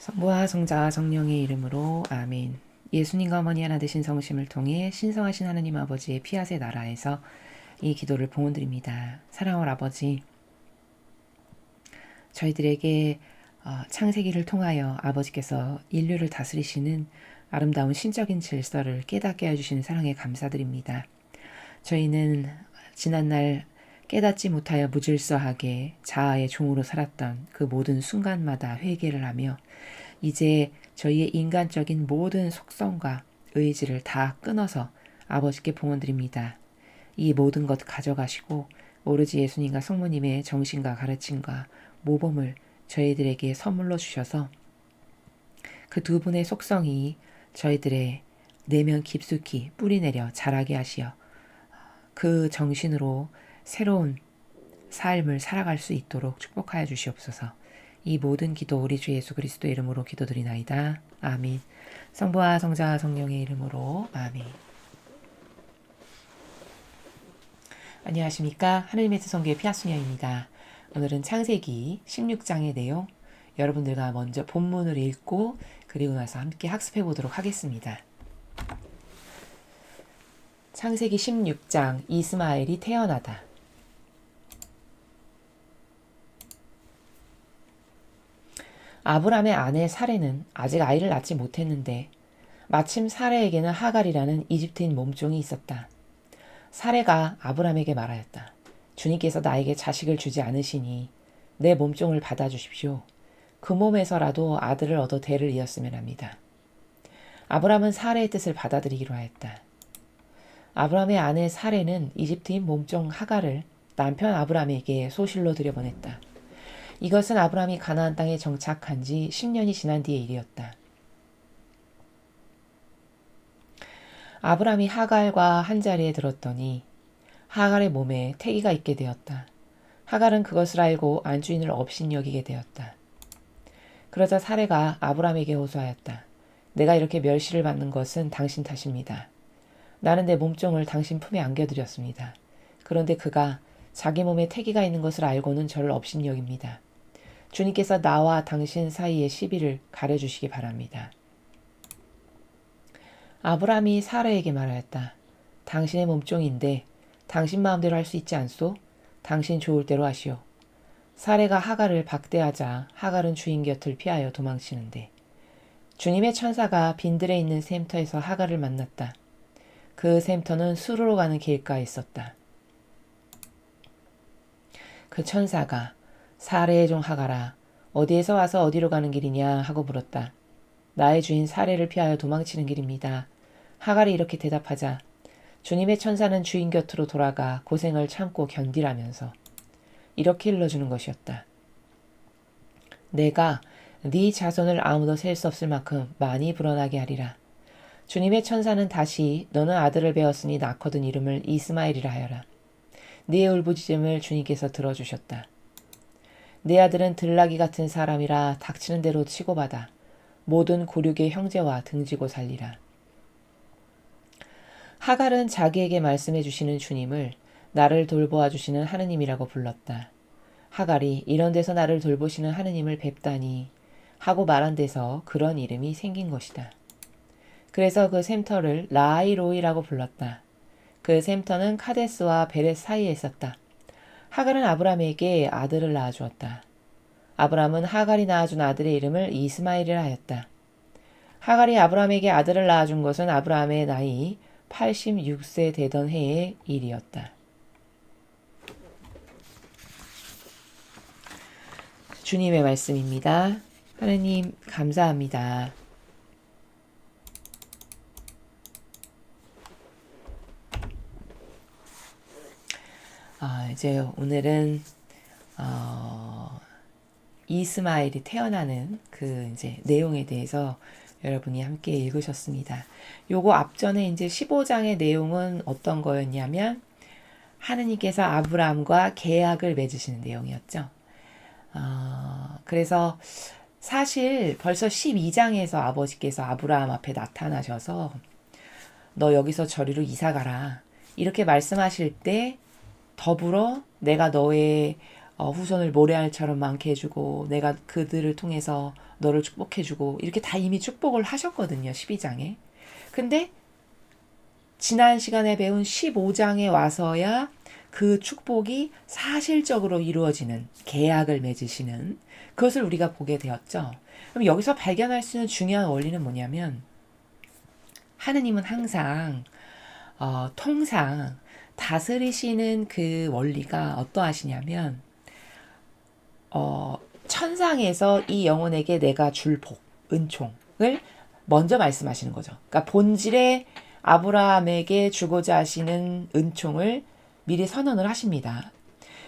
성부와 성자와 성령의 이름으로 아멘. 예수님과 어머니 하나 되신 성심을 통해 신성하신 하나님 아버지의 피아세 나라에서 이 기도를 봉헌드립니다. 사랑하는 아버지, 저희들에게 창세기를 통하여 아버지께서 인류를 다스리시는 아름다운 신적인 질서를 깨닫게 해주시는 사랑에 감사드립니다. 저희는 지난날 깨닫지 못하여 무질서하게 자아의 종으로 살았던 그 모든 순간마다 회개를 하며 이제 저희의 인간적인 모든 속성과 의지를 다 끊어서 아버지께 봉헌드립니다. 이 모든 것 가져가시고 오로지 예수님과 성모님의 정신과 가르침과 모범을 저희들에게 선물로 주셔서 그 두 분의 속성이 저희들의 내면 깊숙이 뿌리내려 자라게 하시어 그 정신으로 새로운 삶을 살아갈 수 있도록 축복하여 주시옵소서. 이 모든 기도 우리 주 예수 그리스도 이름으로 기도드리나이다. 아멘. 성부와 성자와 성령의 이름으로 아멘. 안녕하십니까. 하느님의 성교의 피아수녀입니다. 오늘은 창세기 16장의 내용 여러분들과 먼저 본문을 읽고 그리고 나서 함께 학습해 보도록 하겠습니다. 창세기 16장 이스마엘이 태어나다. 아브람의 아내 사레는 아직 아이를 낳지 못했는데 마침 사레에게는 하갈이라는 이집트인 몸종이 있었다. 사레가 아브람에게 말하였다. 주님께서 나에게 자식을 주지 않으시니 내 몸종을 받아주십시오. 그 몸에서라도 아들을 얻어 대를 이었으면 합니다. 아브람은 사레의 뜻을 받아들이기로 하였다. 아브람의 아내 사레는 이집트인 몸종 하갈을 남편 아브람에게 소실로 들여보냈다. 이것은 아브람이 가나안 땅에 정착한 지 10년이 지난 뒤의 일이었다. 아브람이 하갈과 한자리에 들었더니 하갈의 몸에 태기가 있게 되었다. 하갈은 그것을 알고 안주인을 업신여기게 되었다. 그러자 사레가 아브람에게 호소하였다. 내가 이렇게 멸시를 받는 것은 당신 탓입니다. 나는 내 몸종을 당신 품에 안겨드렸습니다. 그런데 그가 자기 몸에 태기가 있는 것을 알고는 저를 업신여깁니다. 주님께서 나와 당신 사이의 시비를 가려주시기 바랍니다. 아브람이 사라에게 말하였다. 당신의 몸종인데 당신 마음대로 할 수 있지 않소? 당신 좋을 대로 하시오. 사레가 하갈을 박대하자 하갈은 주인 곁을 피하여 도망치는데 주님의 천사가 빈들에 있는 샘터에서 하갈을 만났다. 그 샘터는 수르로 가는 길가에 있었다. 그 천사가 사레의 종 하갈아, 어디에서 와서 어디로 가는 길이냐 하고 물었다. 나의 주인 사레를 피하여 도망치는 길입니다. 하갈이 이렇게 대답하자 주님의 천사는 주인 곁으로 돌아가 고생을 참고 견디라면서 이렇게 일러주는 것이었다. 내가 네 자손을 아무도 셀 수 없을 만큼 많이 불어나게 하리라. 주님의 천사는 다시 너는 아들을 배웠으니 낳거든 이름을 이스마엘이라 하여라. 네 울부짖음을 주님께서 들어주셨다. 내 아들은 들나귀 같은 사람이라 닥치는 대로 치고받아 모든 고륙의 형제와 등지고 살리라. 하갈은 자기에게 말씀해 주시는 주님을 나를 돌보아 주시는 하느님이라고 불렀다. 하갈이 이런 데서 나를 돌보시는 하느님을 뵙다니 하고 말한 데서 그런 이름이 생긴 것이다. 그래서 그 샘터를 라하이로이라고 불렀다. 그 샘터는 카데스와 베렛 사이에 있었다. 하갈은 아브람에게 아들을 낳아주었다. 아브람은 하갈이 낳아준 아들의 이름을 이스마엘이라 하였다. 하갈이 아브람에게 아들을 낳아준 것은 아브람의 나이 86세 되던 해의 일이었다. 주님의 말씀입니다. 하느님 감사합니다. 이제 오늘은 이스마엘이 태어나는 그 이제 내용에 대해서 여러분이 함께 읽으셨습니다. 요거 앞전에 이제 15장의 내용은 어떤 거였냐면 하느님께서 아브람과 계약을 맺으시는 내용이었죠. 그래서 사실 벌써 12장에서 아버지께서 아브람 앞에 나타나셔서 너 여기서 저리로 이사 가라 이렇게 말씀하실 때 더불어 내가 너의 후손을 모래알처럼 많게 해주고 내가 그들을 통해서 너를 축복해주고 이렇게 다 이미 축복을 하셨거든요. 12장에. 근데 지난 시간에 배운 15장에 와서야 그 축복이 사실적으로 이루어지는 계약을 맺으시는 그것을 우리가 보게 되었죠. 그럼 여기서 발견할 수 있는 중요한 원리는 뭐냐면 하느님은 항상 통상 다스리시는 그 원리가 어떠하시냐면 천상에서 이 영혼에게 내가 줄 복, 은총을 먼저 말씀하시는 거죠. 그러니까 본질의 아브라함에게 주고자 하시는 은총을 미리 선언을 하십니다.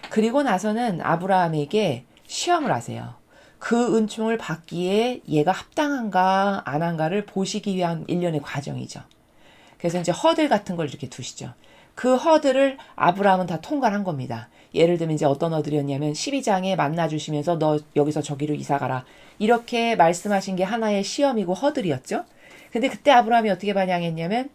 그리고 나서는 아브라함에게 시험을 하세요. 그 은총을 받기에 얘가 합당한가 안 한가를 보시기 위한 일련의 과정이죠. 그래서 이제 허들 같은 걸 이렇게 두시죠. 그 허들을 아브라함은 다 통과를 한 겁니다. 예를 들면 이제 어떤 허들이었냐면 12장에 만나주시면서 너 여기서 저기로 이사가라. 이렇게 말씀하신 게 하나의 시험이고 허들이었죠. 근데 그때 아브라함이 어떻게 반응했냐면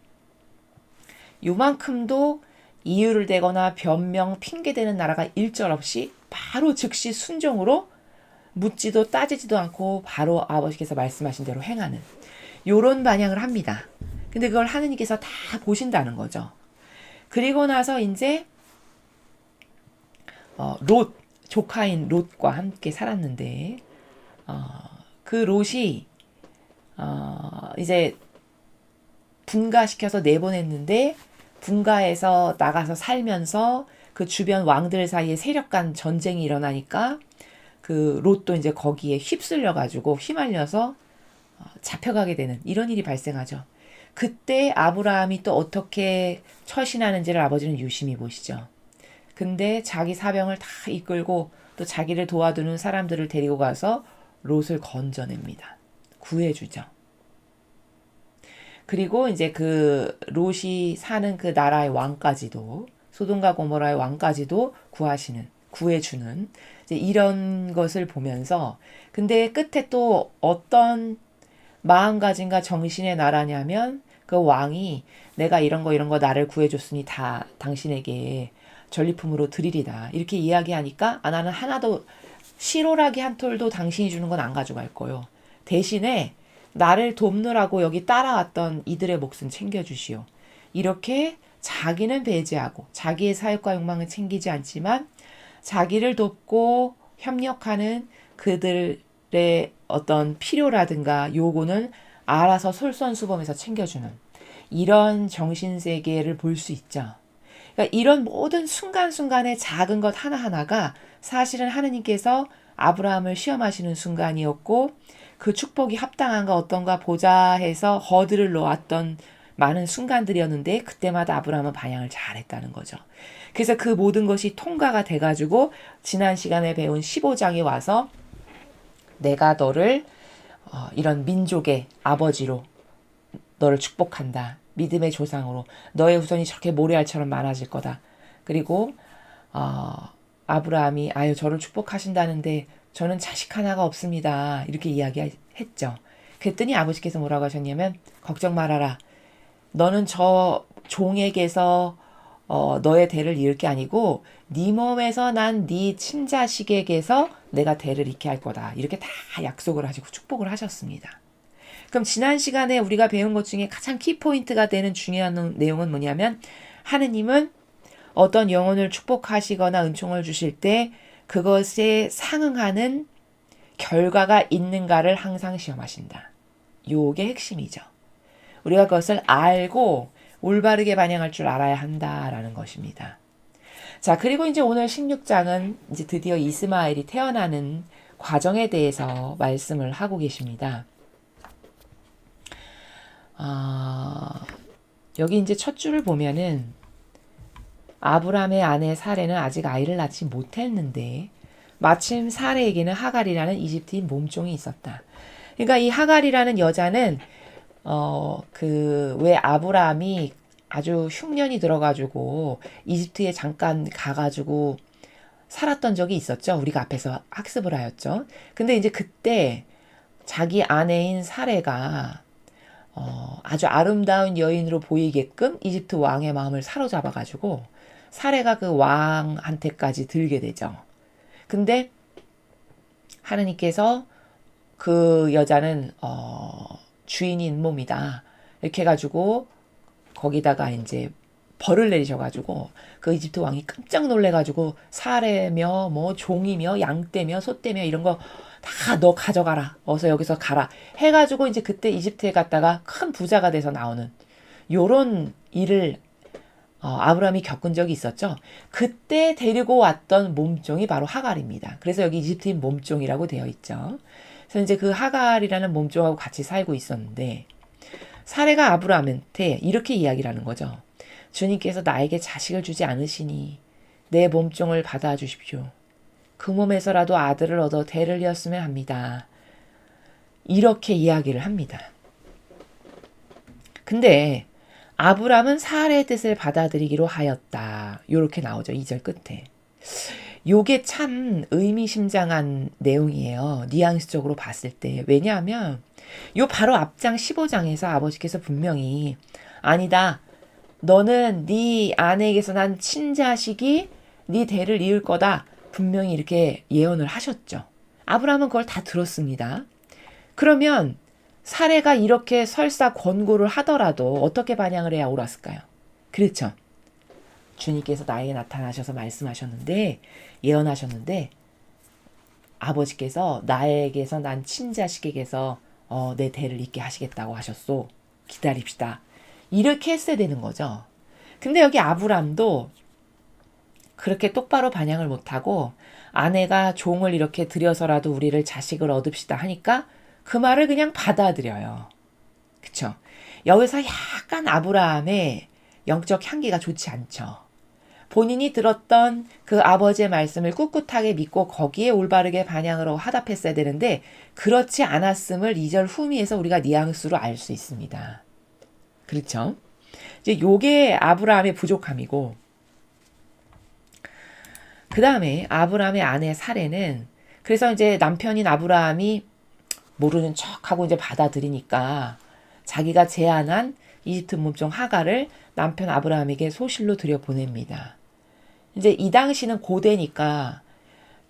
요만큼도 이유를 대거나 변명, 핑계대는 나라가 일절 없이 바로 즉시 순종으로 묻지도 따지지도 않고 바로 아버지께서 말씀하신 대로 행하는 요런 반향을 합니다. 근데 그걸 하느님께서 다 보신다는 거죠. 그리고 나서 이제 롯, 조카인 롯과 함께 살았는데 그 롯이 이제 분가시켜서 내보냈는데 분가에서 나가서 살면서 그 주변 왕들 사이에 세력 간 전쟁이 일어나니까 그 롯도 이제 거기에 휩쓸려 가지고 휘말려서 잡혀가게 되는 이런 일이 발생하죠. 그때 아브라함이 또 어떻게 처신하는지를 아버지는 유심히 보시죠. 근데 자기 사병을 다 이끌고 또 자기를 도와주는 사람들을 데리고 가서 롯을 건져냅니다. 구해주죠. 그리고 이제 그 롯이 사는 그 나라의 왕까지도 소돔과 고모라의 왕까지도 구해주는 이제 이런 것을 보면서 근데 끝에 또 어떤 마음가짐과 정신의 나라냐면 그 왕이 내가 이런 거 나를 구해줬으니 다 당신에게 전리품으로 드리리다 이렇게 이야기하니까 나는 하나도 시로라기 한 톨도 당신이 주는 건 안 가져갈 거요. 대신에 나를 돕느라고 여기 따라왔던 이들의 몫은 챙겨주시오. 이렇게 자기는 배제하고 자기의 사역과 욕망은 챙기지 않지만 자기를 돕고 협력하는 그들의 어떤 필요라든가 요구는 알아서 솔선수범해서 챙겨주는 이런 정신세계를 볼 수 있죠. 그러니까 이런 모든 순간순간의 작은 것 하나하나가 사실은 하느님께서 아브라함을 시험하시는 순간이었고 그 축복이 합당한가 어떤가 보자 해서 허들을 놓았던 많은 순간들이었는데 그때마다 아브라함은 반향을 잘했다는 거죠. 그래서 그 모든 것이 통과가 돼가지고 지난 시간에 배운 15장에 와서 내가 너를 이런 민족의 아버지로 너를 축복한다. 믿음의 조상으로 너의 후손이 저렇게 모래알처럼 많아질 거다. 그리고 아브라함이 저를 축복하신다는데 저는 자식 하나가 없습니다. 이렇게 이야기했죠. 그랬더니 아버지께서 뭐라고 하셨냐면 걱정 말아라. 너는 저 종에게서 너의 대를 이을 게 아니고 네 몸에서 난 네 친자식에게서 내가 대를 잇게 할 거다. 이렇게 다 약속을 하시고 축복을 하셨습니다. 그럼 지난 시간에 우리가 배운 것 중에 가장 키포인트가 되는 중요한 내용은 뭐냐면 하느님은 어떤 영혼을 축복하시거나 은총을 주실 때 그것에 상응하는 결과가 있는가를 항상 시험하신다. 요게 핵심이죠. 우리가 그것을 알고 올바르게 반영할 줄 알아야 한다라는 것입니다. 자, 그리고 이제 오늘 16장은 이제 드디어 이스마엘이 태어나는 과정에 대해서 말씀을 하고 계십니다. 여기 이제 첫 줄을 보면은 아브람의 아내 사레는 아직 아이를 낳지 못했는데 마침 사레에게는 하갈이라는 이집트인 몸종이 있었다. 그러니까 이 하갈이라는 여자는 왜 아브람이 아주 흉년이 들어가지고 이집트에 잠깐 가가지고 살았던 적이 있었죠. 우리가 앞에서 학습을 하였죠. 근데 이제 그때 자기 아내인 사레가 아주 아름다운 여인으로 보이게끔 이집트 왕의 마음을 사로잡아가지고 사레가 그 왕한테까지 들게 되죠. 근데 하나님께서 그 여자는 주인이 잇몸이다 이렇게 해가지고 거기다가 이제 벌을 내리셔가지고 그 이집트 왕이 깜짝 놀래가지고 사례며 뭐 종이며 양떼며 소떼며 이런 거 다 너 가져가라. 어서 여기서 가라. 해가지고 이제 그때 이집트에 갔다가 큰 부자가 돼서 나오는 요런 일을 아브라함이 겪은 적이 있었죠. 그때 데리고 왔던 몸종이 바로 하갈입니다. 그래서 여기 이집트인 몸종이라고 되어 있죠. 그래서 이제 그 하갈이라는 몸종하고 같이 살고 있었는데 사례가 아브라함한테 이렇게 이야기를 하는 거죠. 주님께서 나에게 자식을 주지 않으시니 내 몸종을 받아주십시오. 그 몸에서라도 아들을 얻어 대를 이었으면 합니다. 이렇게 이야기를 합니다. 근데 아브람은 사례의 뜻을 받아들이기로 하였다. 이렇게 나오죠. 2절 끝에. 요게 참 의미심장한 내용이에요. 뉘앙스적으로 봤을 때. 왜냐하면 요 바로 앞장 15장에서 아버지께서 분명히 아니다. 너는 네 아내에게서 난 친자식이 네 대를 이을 거다. 분명히 이렇게 예언을 하셨죠. 아브라함은 그걸 다 들었습니다. 그러면 사례가 이렇게 설사 권고를 하더라도 어떻게 반향을 해야 옳았을까요? 그렇죠. 주님께서 나에게 나타나셔서 말씀하셨는데 예언하셨는데 아버지께서 나에게서 난 친자식에게서 내 대를 잇게 하시겠다고 하셨소. 기다립시다. 이렇게 했어야 되는 거죠. 근데 여기 아브람도 그렇게 똑바로 반향을 못하고 아내가 종을 이렇게 들여서라도 우리를 자식을 얻읍시다 하니까 그 말을 그냥 받아들여요. 그쵸? 여기서 약간 아브라함의 영적 향기가 좋지 않죠. 본인이 들었던 그 아버지의 말씀을 꿋꿋하게 믿고 거기에 올바르게 반향으로 화답했어야 되는데 그렇지 않았음을 2절 후미에서 우리가 뉘앙스로 알 수 있습니다. 그렇죠? 이제 요게 아브라함의 부족함이고 그 다음에 아브라함의 아내 사례는 그래서 이제 남편인 아브라함이 모르는 척하고 이제 받아들이니까 자기가 제안한 이집트 몸종 하갈을 남편 아브라함에게 소실로 들여보냅니다. 이제 이 당시는 고대니까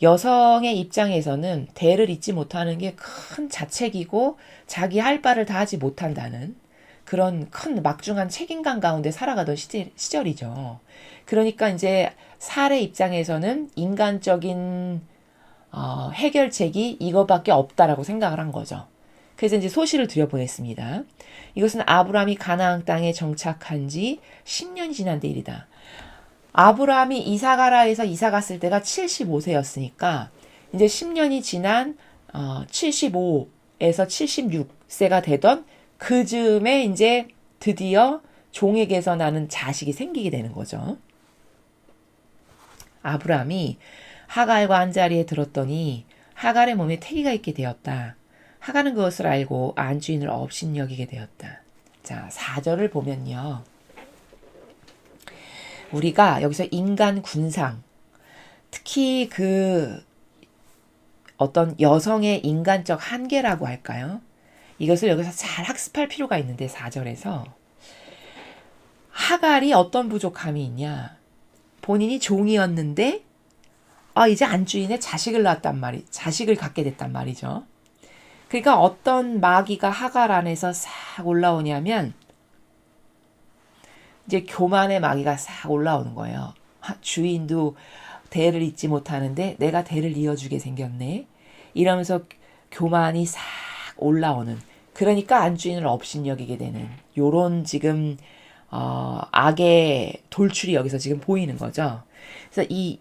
여성의 입장에서는 대를 잇지 못하는 게 큰 자책이고 자기 할 바를 다 하지 못한다는 그런 큰 막중한 책임감 가운데 살아가던 시절이죠. 그러니까 이제 사례 입장에서는 인간적인 해결책이 이거밖에 없다라고 생각을 한 거죠. 그래서 이제 소시를 들여보냈습니다. 이것은 아브라함이 가나안 땅에 정착한 지 10년이 지난 뒤일이다. 아브라함이 이사가라에서 이사 갔을 때가 75세였으니까 이제 10년이 지난 75에서 76세가 되던 그 즈음에 이제 드디어 종에게서 나는 자식이 생기게 되는 거죠. 아브라함이 하갈과 한자리에 들었더니 하갈의 몸에 태기가 있게 되었다. 하갈은 그것을 알고 안주인을 업신여기게 되었다. 자, 4절을 보면요. 우리가 여기서 인간 군상, 특히 그 어떤 여성의 인간적 한계라고 할까요? 이것을 여기서 잘 학습할 필요가 있는데 4절에서 하갈이 어떤 부족함이 있냐? 본인이 종이었는데 이제 안주인의 자식을 자식을 갖게 됐단 말이죠. 그러니까 어떤 마귀가 하갈 안에서 싹 올라오냐면 이제 교만의 마귀가 싹 올라오는 거예요. 주인도 대를 잇지 못하는데 내가 대를 이어주게 생겼네. 이러면서 교만이 싹 올라오는. 그러니까 안주인을 업신여기게 되는 요런 지금 악의 돌출이 여기서 지금 보이는 거죠. 그래서 이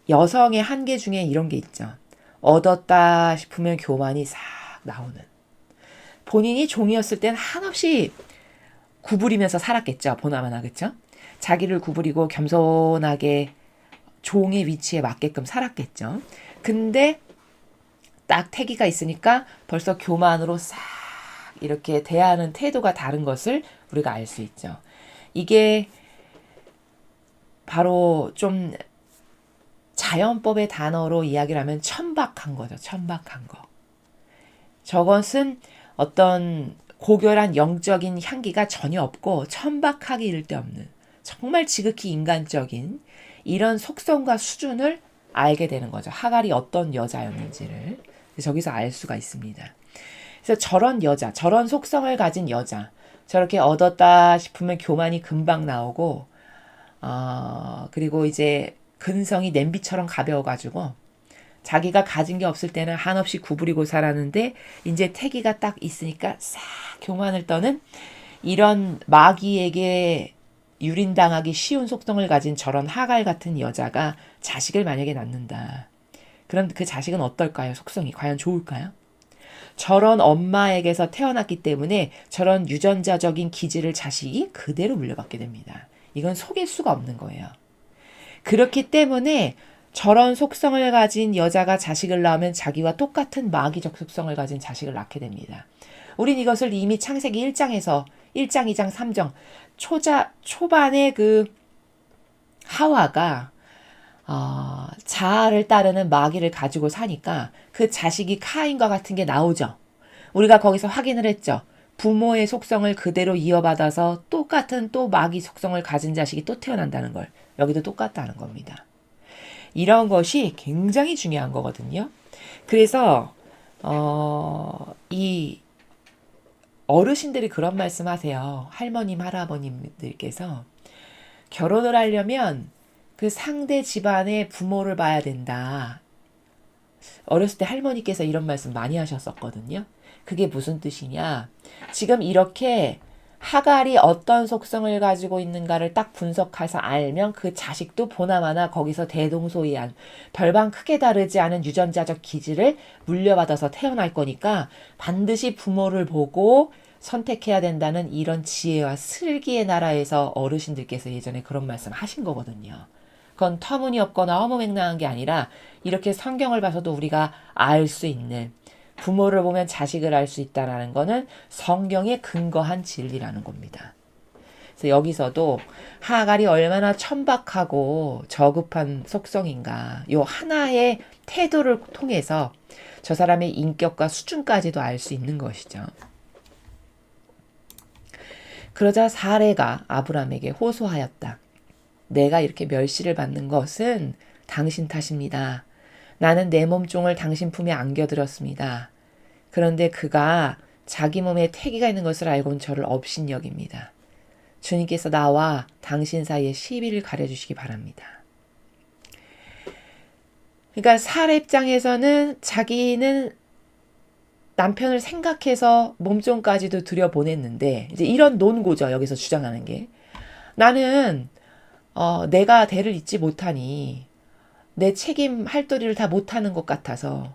여성의 한계 중에 이런 게 있죠. 얻었다 싶으면 교만이 싹 나오는. 본인이 종이었을 땐 한없이 구부리면서 살았겠죠. 보나마나 그렇죠? 자기를 구부리고 겸손하게 종의 위치에 맞게끔 살았겠죠. 근데 딱 태기가 있으니까 벌써 교만으로 싹 이렇게 대하는 태도가 다른 것을 우리가 알 수 있죠. 이게 바로 좀 자연법의 단어로 이야기를 하면 천박한 거죠. 천박한 거. 저것은 어떤 고결한 영적인 향기가 전혀 없고 천박하기 이를 데 없는 정말 지극히 인간적인 이런 속성과 수준을 알게 되는 거죠. 하갈이 어떤 여자였는지를. 저기서 알 수가 있습니다. 그래서 저런 여자, 저런 속성을 가진 여자, 저렇게 얻었다 싶으면 교만이 금방 나오고, 그리고 이제 근성이 냄비처럼 가벼워가지고 자기가 가진 게 없을 때는 한없이 구부리고 살았는데 이제 태기가 딱 있으니까 싹 교만을 떠는 이런 마귀에게 유린당하기 쉬운 속성을 가진 저런 하갈 같은 여자가 자식을 만약에 낳는다. 그럼 그 자식은 어떨까요? 속성이 과연 좋을까요? 저런 엄마에게서 태어났기 때문에 저런 유전자적인 기질을 자식이 그대로 물려받게 됩니다. 이건 속일 수가 없는 거예요. 그렇기 때문에 저런 속성을 가진 여자가 자식을 낳으면 자기와 똑같은 마귀적 속성을 가진 자식을 낳게 됩니다. 우린 이것을 이미 창세기 1장에서 1장, 2장, 3장 초반에 그 하와가 자아를 따르는 마귀를 가지고 사니까 그 자식이 카인과 같은 게 나오죠. 우리가 거기서 확인을 했죠. 부모의 속성을 그대로 이어받아서 똑같은 또 마귀 속성을 가진 자식이 또 태어난다는 걸. 여기도 똑같다는 겁니다. 이런 것이 굉장히 중요한 거거든요. 그래서 이 어르신들이 그런 말씀하세요. 할머님, 할아버님들께서 결혼을 하려면 그 상대 집안의 부모를 봐야 된다. 어렸을 때 할머니께서 이런 말씀 많이 하셨었거든요. 그게 무슨 뜻이냐. 지금 이렇게 하갈이 어떤 속성을 가지고 있는가를 딱 분석해서 알면 그 자식도 보나마나 거기서 대동소이한 별반 크게 다르지 않은 유전자적 기질을 물려받아서 태어날 거니까 반드시 부모를 보고 선택해야 된다는 이런 지혜와 슬기의 나라에서 어르신들께서 예전에 그런 말씀 하신 거거든요. 그건 터무니없거나 허무맹랑한 게 아니라 이렇게 성경을 봐서도 우리가 알 수 있는, 부모를 보면 자식을 알 수 있다는 거는 성경에 근거한 진리라는 겁니다. 그래서 여기서도 하갈이 얼마나 천박하고 저급한 속성인가, 요 하나의 태도를 통해서 저 사람의 인격과 수준까지도 알 수 있는 것이죠. 그러자 사레가 아브람에게 호소하였다. 내가 이렇게 멸시를 받는 것은 당신 탓입니다. 나는 내 몸종을 당신 품에 안겨들었습니다. 그런데 그가 자기 몸에 태기가 있는 것을 알고는 저를 업신여깁니다. 주님께서 나와 당신 사이에 시비를 가려주시기 바랍니다. 그러니까 사례 입장에서는 자기는 남편을 생각해서 몸종까지도 들여보냈는데, 이제 이런 논고죠. 여기서 주장하는 게. 나는 내가 대를 잇지 못하니 내 책임 할 도리를 다 못하는 것 같아서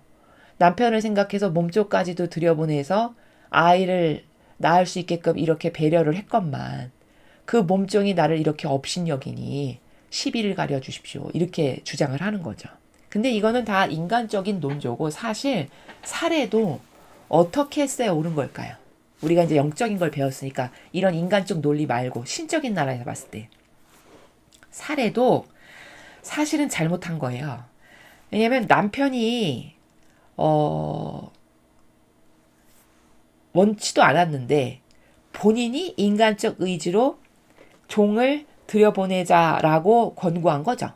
남편을 생각해서 몸종까지도 들여보내서 아이를 낳을 수 있게끔 이렇게 배려를 했건만 그 몸종이 나를 이렇게 업신여기니 시비를 가려주십시오. 이렇게 주장을 하는 거죠. 근데 이거는 다 인간적인 논조고, 사실 사례도 어떻게 했어야 옳은 걸까요? 우리가 이제 영적인 걸 배웠으니까 이런 인간적 논리 말고 신적인 나라에서 봤을 때 사례도 사실은 잘못한 거예요. 왜냐면 남편이 원치도 않았는데 본인이 인간적 의지로 종을 들여보내자라고 권고한 거죠.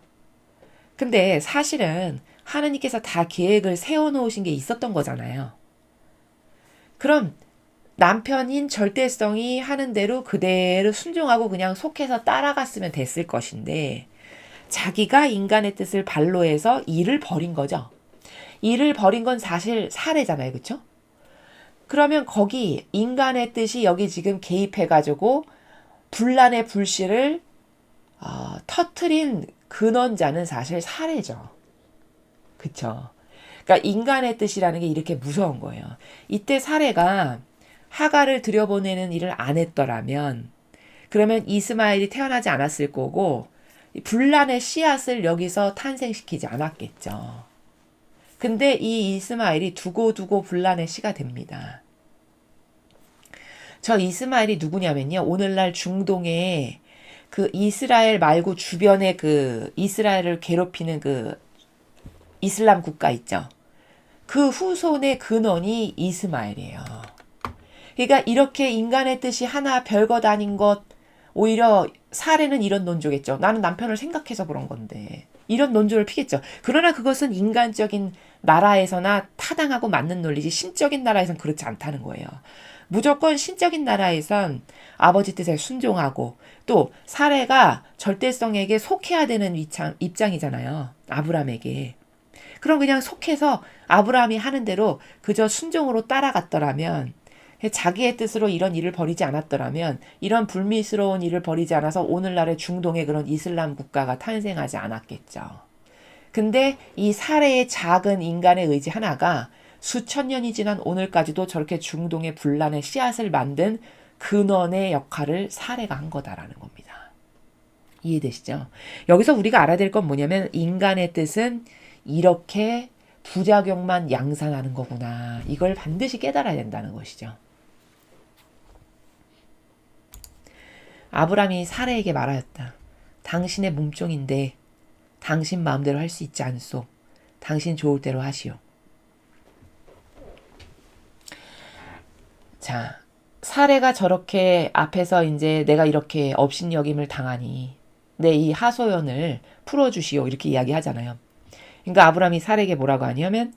근데 사실은 하느님께서 다 계획을 세워놓으신 게 있었던 거잖아요. 그럼 남편인 절대성이 하는 대로 그대로 순종하고 그냥 속해서 따라갔으면 됐을 것인데, 자기가 인간의 뜻을 발로해서 일을 벌인 거죠. 일을 벌인 건 사실 사례잖아요. 그렇죠? 그러면 거기 인간의 뜻이 여기 지금 개입해가지고 분란의 불씨를 터트린 근원자는 사실 사례죠. 그쵸? 그러니까 인간의 뜻이라는 게 이렇게 무서운 거예요. 이때 사례가 하갈을 들여보내는 일을 안 했더라면 그러면 이스마엘이 태어나지 않았을 거고 분란의 씨앗을 여기서 탄생시키지 않았겠죠. 근데 이 이스마엘이 두고두고 분란의 씨가 됩니다. 저 이스마엘이 누구냐면요. 오늘날 중동에 그 이스라엘 말고 주변에 그 이스라엘을 괴롭히는 그 이슬람 국가 있죠. 그 후손의 근원이 이스마엘이에요. 그러니까 이렇게 인간의 뜻이 하나 별것 아닌 것, 오히려 사례는 이런 논조겠죠. 나는 남편을 생각해서 그런 건데 이런 논조를 피겠죠. 그러나 그것은 인간적인 나라에서나 타당하고 맞는 논리지 신적인 나라에선 그렇지 않다는 거예요. 무조건 신적인 나라에선 아버지 뜻에 순종하고 또 사례가 절대성에게 속해야 되는 입장이잖아요. 아브라함에게. 그럼 그냥 속해서 아브라함이 하는 대로 그저 순종으로 따라갔더라면 자기의 뜻으로 이런 일을 벌이지 않았더라면 이런 불미스러운 일을 벌이지 않아서 오늘날의 중동의 그런 이슬람 국가가 탄생하지 않았겠죠. 근데 이 사례의 작은 인간의 의지 하나가 수천 년이 지난 오늘까지도 저렇게 중동의 분란의 씨앗을 만든 근원의 역할을 사례가 한 거다라는 겁니다. 이해되시죠? 여기서 우리가 알아야 될 건 뭐냐면 인간의 뜻은 이렇게 부작용만 양산하는 거구나. 이걸 반드시 깨달아야 된다는 것이죠. 아브람이 사례에게 말하였다. 당신의 몸종인데 당신 마음대로 할 수 있지 않소. 당신 좋을 대로 하시오. 자, 사례가 저렇게 앞에서 이제 내가 이렇게 업신여김을 당하니 내 이 하소연을 풀어주시오. 이렇게 이야기하잖아요. 그러니까 아브람이 사례에게 뭐라고 하냐면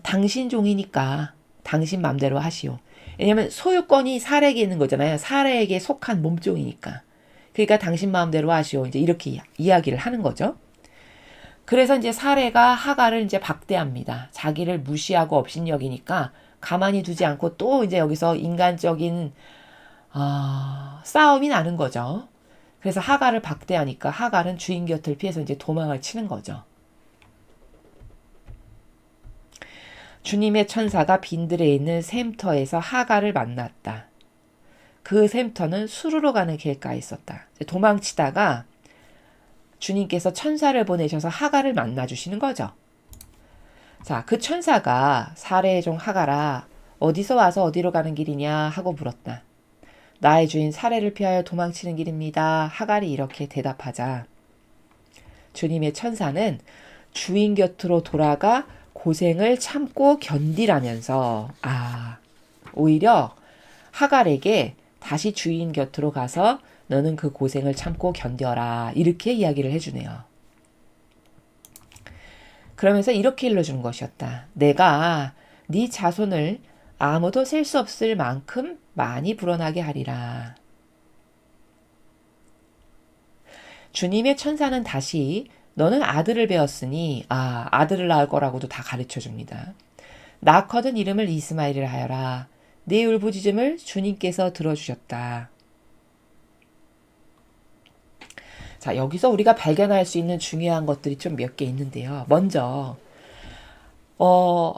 당신 종이니까 당신 맘대로 하시오. 왜냐면 소유권이 사례에게 있는 거잖아요. 사례에게 속한 몸종이니까. 그러니까 당신 마음대로 하시오. 이제 이렇게 이야기를 하는 거죠. 그래서 이제 사례가 하갈을 이제 박대합니다. 자기를 무시하고 업신여기니까 가만히 두지 않고 또 이제 여기서 인간적인 싸움이 나는 거죠. 그래서 하갈을 박대하니까 하갈은 주인 곁을 피해서 이제 도망을 치는 거죠. 주님의 천사가 빈들에 있는 샘터에서 하갈을 만났다. 그 샘터는 수르로 가는 길가에 있었다. 도망치다가 주님께서 천사를 보내셔서 하갈을 만나주시는 거죠. 자, 그 천사가 사례의 종 하갈아 어디서 와서 어디로 가는 길이냐 하고 물었다. 나의 주인 사례를 피하여 도망치는 길입니다. 하갈이 이렇게 대답하자 주님의 천사는 주인 곁으로 돌아가 고생을 참고 견디라면서 오히려 하갈에게 다시 주인 곁으로 가서 너는 그 고생을 참고 견뎌라 이렇게 이야기를 해주네요. 그러면서 이렇게 일러준 것이었다. 내가 네 자손을 아무도 셀 수 없을 만큼 많이 불어나게 하리라. 주님의 천사는 다시 너는 아들을 배웠으니 아들을 낳을 거라고도 다 가르쳐 줍니다. 낳거든 이름을 이스마엘이라 하여라. 네 울부짖음을 주님께서 들어주셨다. 자, 여기서 우리가 발견할 수 있는 중요한 것들이 좀 몇 개 있는데요. 먼저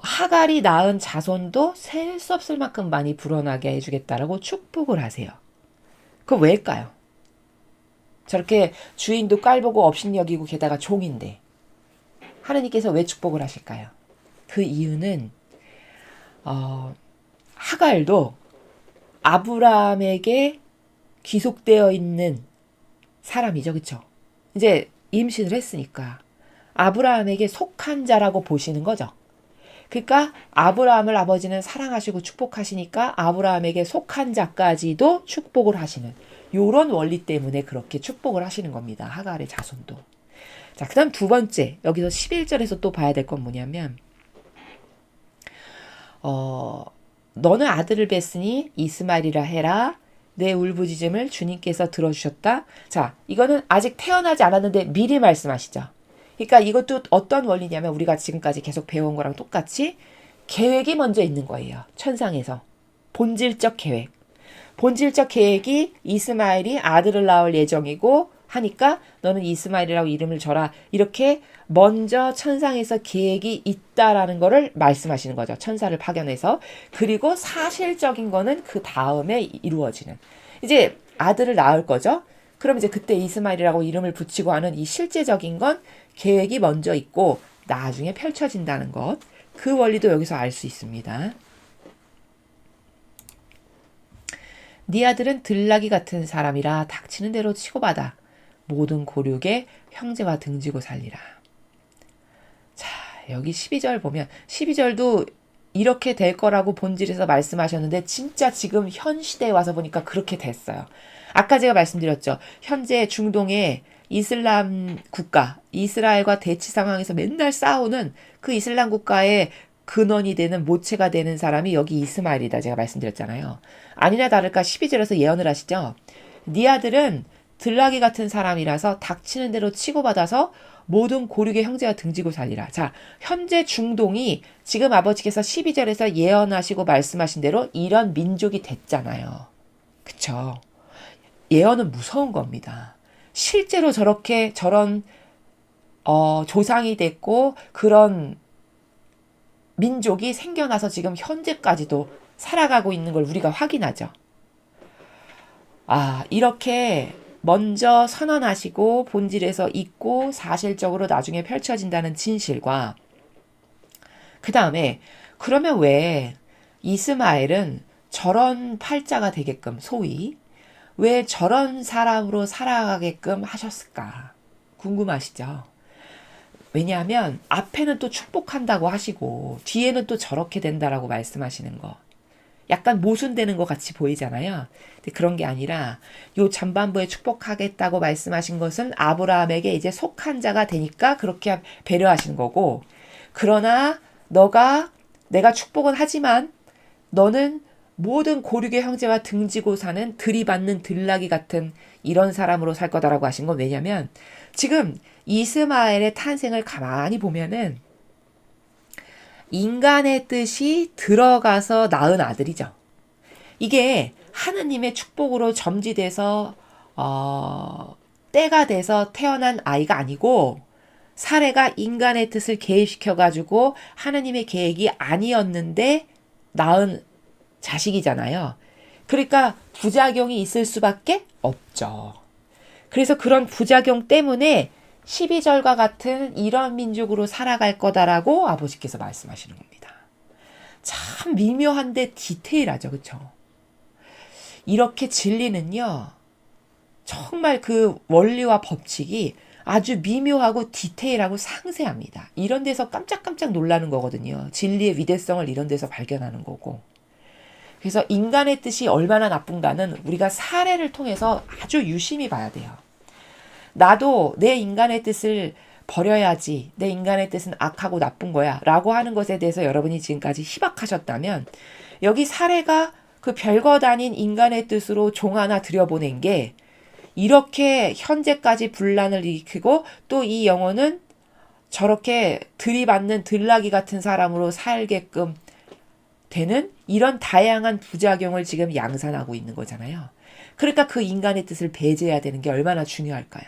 하갈이 낳은 자손도 셀 수 없을 만큼 많이 불어나게 해주겠다라고 축복을 하세요. 그거 왜일까요? 저렇게 주인도 깔보고 업신여기고 게다가 종인데 하느님께서 왜 축복을 하실까요? 그 이유는 하갈도 아브라함에게 귀속되어 있는 사람이죠. 그쵸? 이제 임신을 했으니까 아브라함에게 속한 자라고 보시는 거죠. 그러니까 아브라함을 아버지는 사랑하시고 축복하시니까 아브라함에게 속한 자까지도 축복을 하시는 요런 원리 때문에 그렇게 축복을 하시는 겁니다. 하갈의 자손도. 자, 그 다음 두 번째 여기서 11절에서 또 봐야 될 건 뭐냐면 너는 아들을 뵀으니 이스마엘이라 해라. 내 울부짖음을 주님께서 들어주셨다. 자, 이거는 아직 태어나지 않았는데 미리 말씀하시죠. 그러니까 이것도 어떤 원리냐면 우리가 지금까지 계속 배운 거랑 똑같이 계획이 먼저 있는 거예요. 천상에서. 본질적 계획. 본질적 계획이 이스마엘이 아들을 낳을 예정이고 하니까 너는 이스마엘이라고 이름을 줘라. 이렇게 먼저 천상에서 계획이 있다라는 거를 말씀하시는 거죠. 천사를 파견해서. 그리고 사실적인 거는 그 다음에 이루어지는. 이제 아들을 낳을 거죠. 그럼 이제 그때 이스마엘이라고 이름을 붙이고 하는 이 실제적인 건 계획이 먼저 있고 나중에 펼쳐진다는 것. 그 원리도 여기서 알 수 있습니다. 네 아들은 들나귀 같은 사람이라 닥치는 대로 치고받아 모든 고륙에 형제와 등지고 살리라. 자, 여기 12절 보면 12절도 이렇게 될 거라고 본질에서 말씀하셨는데 진짜 지금 현 시대에 와서 보니까 그렇게 됐어요. 아까 제가 말씀드렸죠. 현재 중동에 이슬람 국가, 이스라엘과 대치 상황에서 맨날 싸우는 그 이슬람 국가의 근원이 되는 모체가 되는 사람이 여기 이스마엘이다. 제가 말씀드렸잖아요. 아니나 다를까 12절에서 예언을 하시죠. 네 아들은 들나귀 같은 사람이라서 닥치는 대로 치고받아서 모든 고륙의 형제와 등지고 살리라. 자, 현재 중동이 지금 아버지께서 12절에서 예언하시고 말씀하신 대로 이런 민족이 됐잖아요. 그쵸? 예언은 무서운 겁니다. 실제로 저런 조상이 됐고 그런 민족이 생겨나서 지금 현재까지도 살아가고 있는 걸 우리가 확인하죠. 이렇게 먼저 선언하시고 본질에서 있고 사실적으로 나중에 펼쳐진다는 진실과 그 다음에 그러면 왜 이스마엘은 저런 팔자가 되게끔 소위 왜 저런 사람으로 살아가게끔 하셨을까 궁금하시죠? 왜냐하면 앞에는 또 축복한다고 하시고 뒤에는 또 저렇게 된다라고 말씀하시는 거. 약간 모순되는 것 같이 보이잖아요. 근데 그런 게 아니라 요 전반부에 축복하겠다고 말씀하신 것은 아브라함에게 이제 속한 자가 되니까 그렇게 배려하시는 거고 그러나 내가 축복은 하지만 너는 모든 고륙의 형제와 등지고 사는 들이받는 들나귀 같은 이런 사람으로 살 거다라고 하신 건 왜냐면 지금 이스마엘의 탄생을 가만히 보면은 인간의 뜻이 들어가서 낳은 아들이죠. 이게 하느님의 축복으로 점지돼서 때가 돼서 태어난 아이가 아니고 사례가 인간의 뜻을 개입시켜가지고 하느님의 계획이 아니었는데 낳은 자식이잖아요. 그러니까 부작용이 있을 수밖에 없죠. 그래서 그런 부작용 때문에 12절과 같은 이런 민족으로 살아갈 거다라고 아버지께서 말씀하시는 겁니다. 참 미묘한데 디테일하죠. 그렇죠? 이렇게 진리는요. 정말 그 원리와 법칙이 아주 미묘하고 디테일하고 상세합니다. 이런 데서 깜짝깜짝 놀라는 거거든요. 진리의 위대성을 이런 데서 발견하는 거고. 그래서 인간의 뜻이 얼마나 나쁜가는 우리가 사례를 통해서 아주 유심히 봐야 돼요. 나도 내 인간의 뜻을 버려야지. 내 인간의 뜻은 악하고 나쁜 거야. 라고 하는 것에 대해서 여러분이 지금까지 희박하셨다면 여기 사례가 그 별것 아닌 인간의 뜻으로 종 하나 들여보낸 게 이렇게 현재까지 분란을 일으키고 또 이 영혼은 저렇게 들이받는 들나귀 같은 사람으로 살게끔 되는 이런 다양한 부작용을 지금 양산하고 있는 거잖아요. 그러니까 그 인간의 뜻을 배제해야 되는 게 얼마나 중요할까요?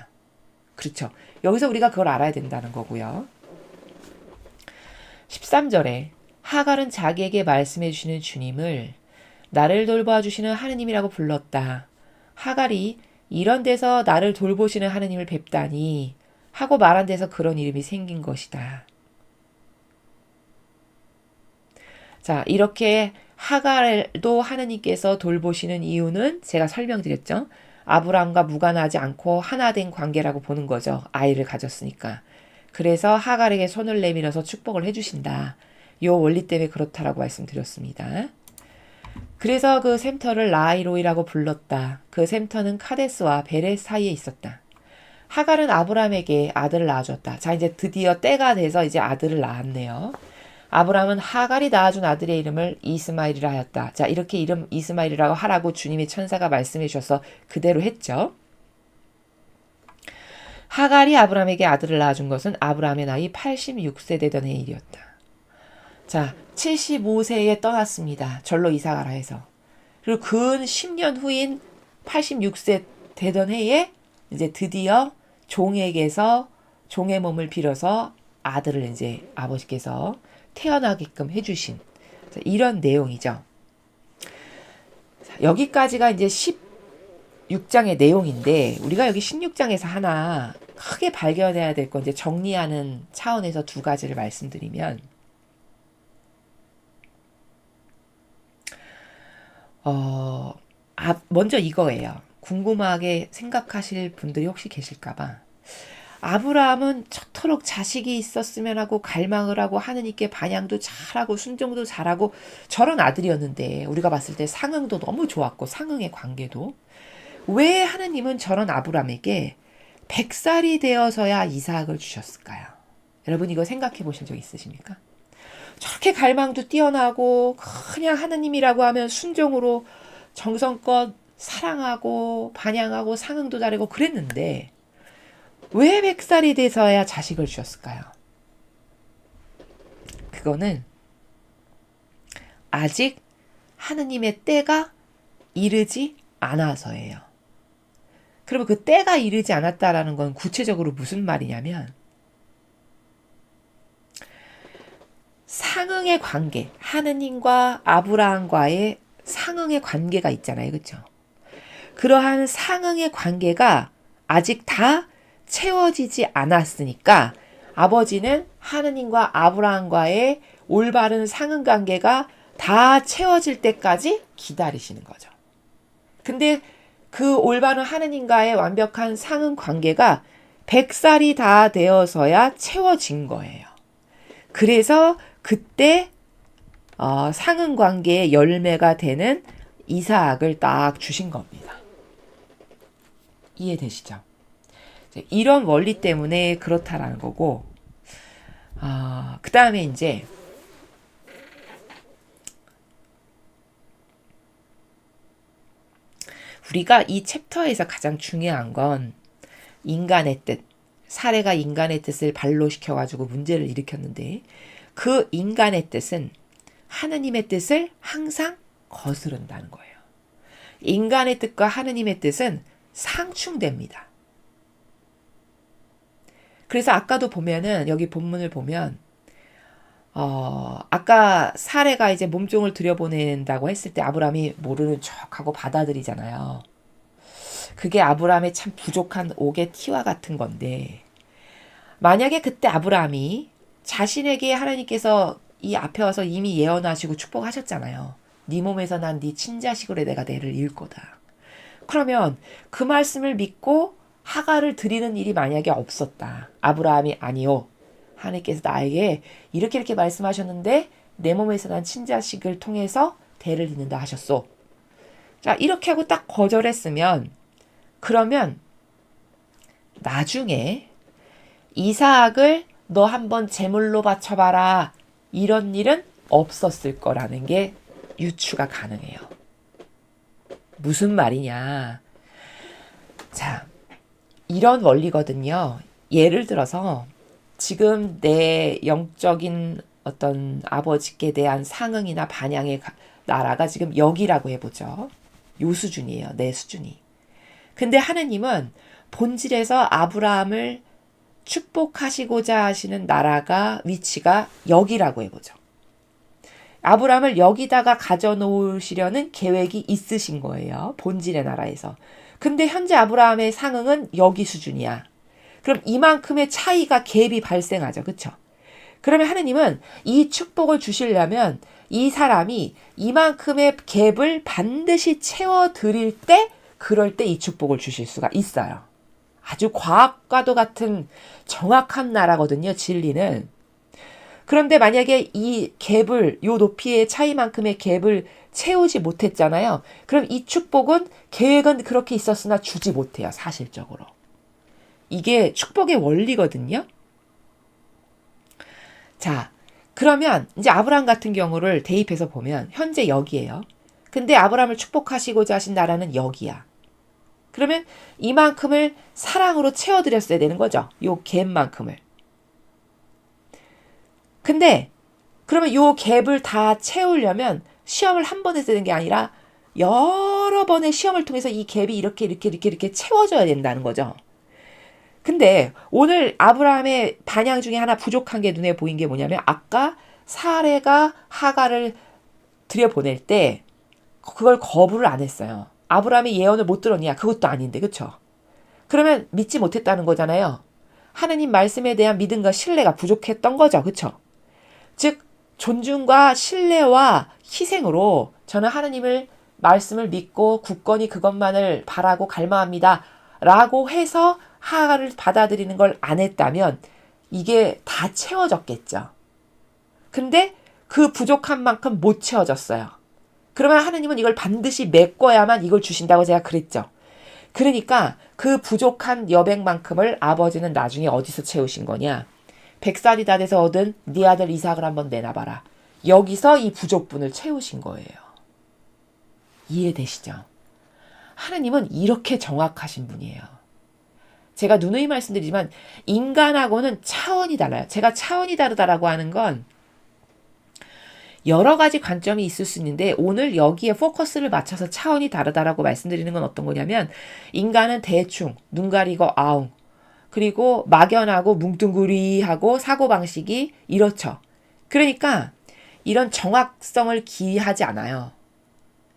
그렇죠. 여기서 우리가 그걸 알아야 된다는 거고요. 13절에 하갈은 자기에게 말씀해 주시는 주님을 나를 돌봐주시는 하느님이라고 불렀다. 하갈이 이런 데서 나를 돌보시는 하느님을 뵙다니 하고 말한 데서 그런 이름이 생긴 것이다. 자, 이렇게 하갈도 하느님께서 돌보시는 이유는 제가 설명드렸죠. 아브라함과 무관하지 않고 하나 된 관계라고 보는 거죠. 아이를 가졌으니까. 그래서 하갈에게 손을 내밀어서 축복을 해주신다. 요 원리 때문에 그렇다라고 말씀드렸습니다. 그래서 그 샘터를 라이로이라고 불렀다. 그 샘터는 카데스와 베렛 사이에 있었다. 하갈은 아브라함에게 아들을 낳아줬다. 자, 이제 드디어 때가 돼서 이제 아들을 낳았네요. 아브라함은 하갈이 낳아준 아들의 이름을 이스마엘이라 하였다. 자, 이렇게 이름 이스마엘이라고 하라고 주님의 천사가 말씀해 주셔서 그대로 했죠. 하갈이 아브라함에게 아들을 낳아준 것은 아브라함의 나이 86세 되던 해의 일이었다. 자, 75세에 떠났습니다. 절로 이사가라 해서. 그리고 근 10년 후인 86세 되던 해에 이제 드디어 종에게서 종의 몸을 빌어서 아들을 이제 아버지께서 태어나게끔 해주신 이런 내용이죠. 여기까지가 이제 16장의 내용인데 우리가 여기 16장에서 하나 크게 발견해야 될 건 이제 정리하는 차원에서 두 가지를 말씀드리면 먼저 이거예요. 궁금하게 생각하실 분들이 혹시 계실까봐 아브라함은 저토록 자식이 있었으면 하고 갈망을 하고 하느님께 반향도 잘하고 순종도 잘하고 저런 아들이었는데 우리가 봤을 때 상응도 너무 좋았고 상응의 관계도 왜 하느님은 저런 아브라함에게 100살이 되어서야 이삭을 주셨을까요? 여러분 이거 생각해 보신 적 있으십니까? 저렇게 갈망도 뛰어나고 그냥 하느님이라고 하면 순종으로 정성껏 사랑하고 반양하고 상응도 잘하고 그랬는데 왜 100살이 돼서야 자식을 주셨을까요? 그거는 아직 하느님의 때가 이르지 않아서예요. 그러면 그 때가 이르지 않았다라는 건 구체적으로 무슨 말이냐면 상응의 관계, 하느님과 아브라함과의 상응의 관계가 있잖아요. 그렇죠? 그러한 상응의 관계가 아직 다 채워지지 않았으니까 아버지는 하느님과 아브라함과의 올바른 상응 관계가 다 채워질 때까지 기다리시는 거죠. 근데 그 올바른 하느님과의 완벽한 상응 관계가 100살이 다 되어서야 채워진 거예요. 그래서 그때 상응 관계의 열매가 되는 이삭을 딱 주신 겁니다. 이해되시죠? 이런 원리 때문에 그렇다라는 거고, 그 다음에 이제 우리가 이 챕터에서 가장 중요한 건 인간의 뜻, 사례가 인간의 뜻을 발로시켜가지고 문제를 일으켰는데 그 인간의 뜻은 하느님의 뜻을 항상 거스른다는 거예요. 인간의 뜻과 하느님의 뜻은 상충됩니다. 그래서 아까도 보면은 여기 본문을 보면 아까 사례가 이제 몸종을 들여보낸다고 했을 때 아브라함이 모르는 척하고 받아들이잖아요. 그게 아브라함의 참 부족한 옥의 티와 같은 건데 만약에 그때 아브라함이 자신에게 하나님께서 이 앞에 와서 이미 예언하시고 축복하셨잖아요. 네 몸에서 난 네 친자식으로 내가 너를 이을 거다. 그러면 그 말씀을 믿고 하가를 드리는 일이 만약에 없었다. 아브라함이 아니요. 하나님께서 나에게 이렇게 말씀하셨는데 내 몸에서 난 친자식을 통해서 대를 잇는다 하셨소. 자, 이렇게 하고 딱 거절했으면 그러면 나중에 이삭을 너 한번 제물로 바쳐봐라. 이런 일은 없었을 거라는 게 유추가 가능해요. 무슨 말이냐. 자, 이런 원리거든요. 예를 들어서 지금 내 영적인 어떤 아버지께 대한 상응이나 반향의 나라가 지금 여기라고 해보죠. 요 수준이에요. 내 수준이. 근데 하느님은 본질에서 아브라함을 축복하시고자 하시는 나라가 위치가 여기라고 해보죠. 아브라함을 여기다가 가져놓으시려는 계획이 있으신 거예요. 본질의 나라에서. 근데 현재 아브라함의 상응은 여기 수준이야. 그럼 이만큼의 차이가 갭이 발생하죠. 그렇죠? 그러면 하느님은 이 축복을 주시려면 이 사람이 이만큼의 갭을 반드시 채워드릴 때 그럴 때 이 축복을 주실 수가 있어요. 아주 과학과도 같은 정확한 나라거든요. 진리는. 그런데 만약에 이 갭을 요 높이의 차이만큼의 갭을 채우지 못했잖아요. 그럼 이 축복은 계획은 그렇게 있었으나 주지 못해요. 사실적으로. 이게 축복의 원리거든요. 자, 그러면 이제 아브라함 같은 경우를 대입해서 보면 현재 여기예요. 근데 아브라함을 축복하시고자 하신 나라는 여기야. 그러면 이만큼을 사랑으로 채워드렸어야 되는 거죠. 요 갭만큼을. 근데 그러면 요 갭을 다 채우려면 시험을 한 번 해서 되는 게 아니라 여러 번의 시험을 통해서 이 갭이 이렇게 채워져야 된다는 거죠. 근데 오늘 아브라함의 반향 중에 하나 부족한 게 눈에 보인 게 뭐냐면 아까 사레가 하가를 들여보낼 때 그걸 거부를 안 했어요. 아브라함이 예언을 못 들었냐? 그것도 아닌데, 그쵸? 그러면 믿지 못했다는 거잖아요. 하느님 말씀에 대한 믿음과 신뢰가 부족했던 거죠. 그쵸? 즉 존중과 신뢰와 희생으로 저는 하느님을 말씀을 믿고 굳건히 그것만을 바라고 갈망합니다. 라고 해서 하가를 받아들이는 걸 안 했다면 이게 다 채워졌겠죠. 근데 그 부족한 만큼 못 채워졌어요. 그러면 하느님은 이걸 반드시 메꿔야만 이걸 주신다고 제가 그랬죠. 그러니까 그 부족한 여백만큼을 아버지는 나중에 어디서 채우신 거냐? 100살이 다 돼서 얻은 네 아들 이삭을 한번 내놔봐라. 여기서 이 부족분을 채우신 거예요. 이해되시죠? 하나님은 이렇게 정확하신 분이에요. 제가 누누이 말씀드리지만 인간하고는 차원이 달라요. 제가 차원이 다르다라고 하는 건 여러 가지 관점이 있을 수 있는데 오늘 여기에 포커스를 맞춰서 차원이 다르다라고 말씀드리는 건 어떤 거냐면 인간은 대충 눈 가리고 아웅 그리고 막연하고 뭉뚱그리하고 사고방식이 이렇죠. 그러니까 이런 정확성을 기하지 않아요.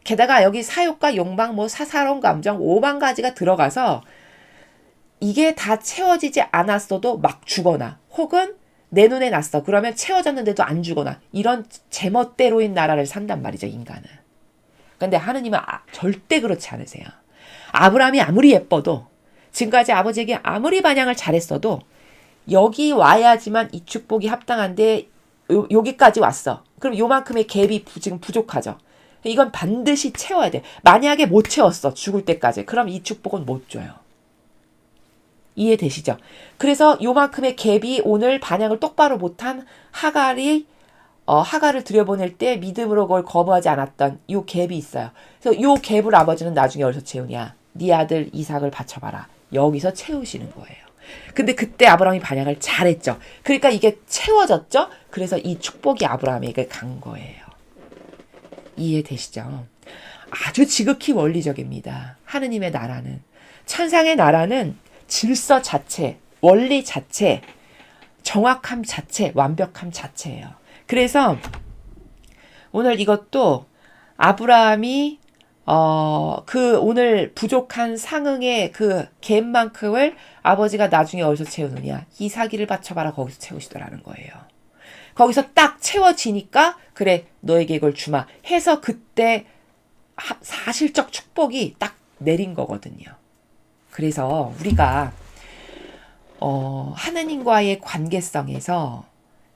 게다가 여기 사욕과 욕망, 사사로운 감정 5만 가지가 들어가서 이게 다 채워지지 않았어도 막 죽거나 혹은 내 눈에 났어. 그러면 채워졌는데도 안 죽거나 이런 제멋대로인 나라를 산단 말이죠. 인간은. 근데 하느님은 절대 그렇지 않으세요. 아브라함이 아무리 예뻐도 지금까지 아버지에게 아무리 반향을 잘했어도 여기 와야지만 이 축복이 합당한데 여기까지 왔어. 그럼 요만큼의 갭이 지금 부족하죠. 이건 반드시 채워야 돼. 만약에 못 채웠어. 죽을 때까지. 그럼 이 축복은 못 줘요. 이해되시죠? 그래서 요만큼의 갭이 오늘 반향을 똑바로 못한 하갈을 들여보낼 때 믿음으로 그걸 거부하지 않았던 요 갭이 있어요. 그래서 요 갭을 아버지는 나중에 어디서 채우냐? 네 아들 이삭을 바쳐봐라. 여기서 채우시는 거예요. 근데 그때 아브라함이 반향을 잘했죠. 그러니까 이게 채워졌죠? 그래서 이 축복이 아브라함에게 간 거예요. 이해되시죠? 아주 지극히 원리적입니다. 하느님의 나라는. 천상의 나라는 질서 자체, 원리 자체, 정확함 자체, 완벽함 자체예요. 그래서 오늘 이것도 아브라함이 그 오늘 부족한 상응의 그 갭만큼을 아버지가 나중에 어디서 채우느냐? 이삭이를 바쳐봐라. 거기서 채우시더라는 거예요. 거기서 딱 채워지니까 그래 너에게 이걸 주마 해서 그때 사실적 축복이 딱 내린 거거든요. 그래서 우리가 하나님과의 관계성에서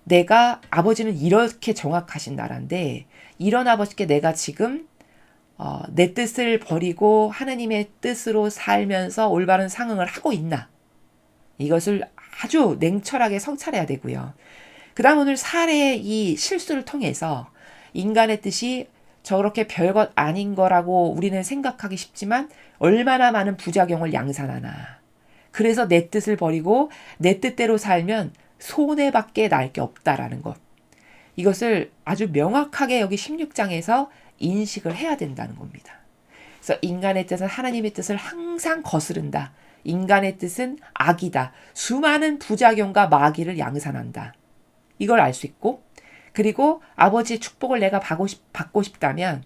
내가 아버지는 이렇게 정확하신 나라인데 이런 아버지께 내가 지금 내 뜻을 버리고 하나님의 뜻으로 살면서 올바른 상응을 하고 있나? 이것을 아주 냉철하게 성찰해야 되고요. 그 다음 오늘 사례의 이 실수를 통해서 인간의 뜻이 저렇게 별것 아닌 거라고 우리는 생각하기 쉽지만 얼마나 많은 부작용을 양산하나. 그래서 내 뜻을 버리고 내 뜻대로 살면 손해밖에 날 게 없다라는 것. 이것을 아주 명확하게 여기 16장에서 인식을 해야 된다는 겁니다. 그래서 인간의 뜻은 하나님의 뜻을 항상 거스른다. 인간의 뜻은 악이다. 수많은 부작용과 마귀를 양산한다. 이걸 알 수 있고 그리고 아버지의 축복을 내가 받고 싶다면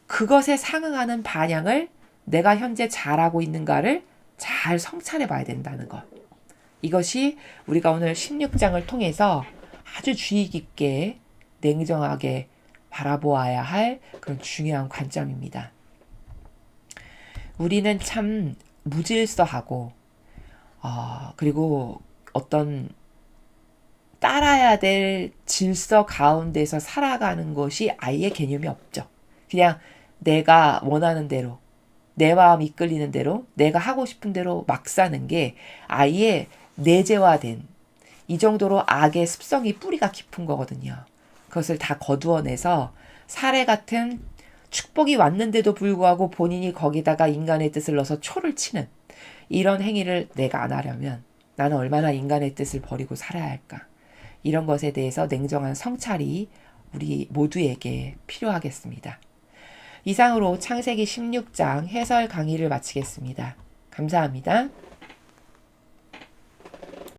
그것에 상응하는 반향을 내가 현재 잘하고 있는가를 잘 성찰해 봐야 된다는 것. 이것이 우리가 오늘 16장을 통해서 아주 주의 깊게 냉정하게 바라보아야 할 그런 중요한 관점입니다. 우리는 참 무질서하고 그리고 어떤 따라야 될 질서 가운데서 살아가는 것이 아예 개념이 없죠. 그냥 내가 원하는 대로 내 마음 이끌리는 대로 내가 하고 싶은 대로 막 사는 게 아예 내재화된 이 정도로 악의 습성이 뿌리가 깊은 거거든요. 그것을 다 거두어내서 사례 같은 축복이 왔는데도 불구하고 본인이 거기다가 인간의 뜻을 넣어서 초를 치는 이런 행위를 내가 안 하려면 나는 얼마나 인간의 뜻을 버리고 살아야 할까? 이런 것에 대해서 냉정한 성찰이 우리 모두에게 필요하겠습니다. 이상으로 창세기 16장 해설 강의를 마치겠습니다. 감사합니다.